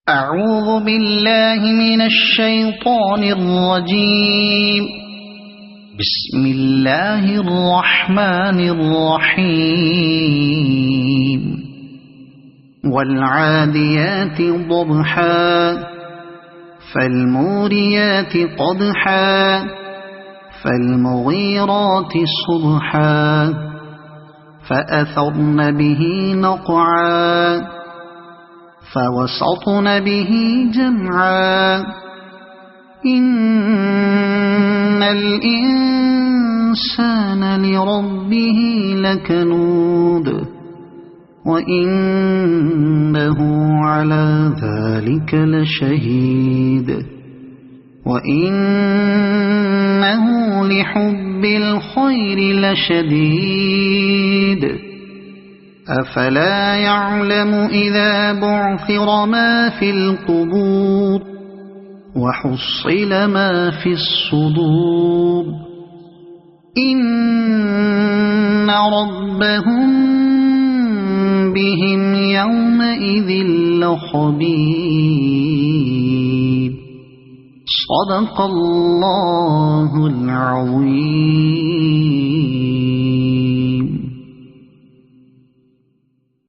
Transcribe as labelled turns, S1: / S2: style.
S1: أعوذ بالله من الشيطان الرجيم. بسم الله الرحمن الرحيم. والعاديات ضبحا فالموريات قدحا فالمغيرات صبحا فأثرن به نقعا فوسطن به جمعا إن الإنسان لربه لكنود وإنه على ذلك لشهيد وإنه لحب الخير لشديد أفلا يعلم إذا بعثر ما في القبور وحصل ما في الصدور إن ربهم بهم يومئذ لخبير. صدق الله العظيم.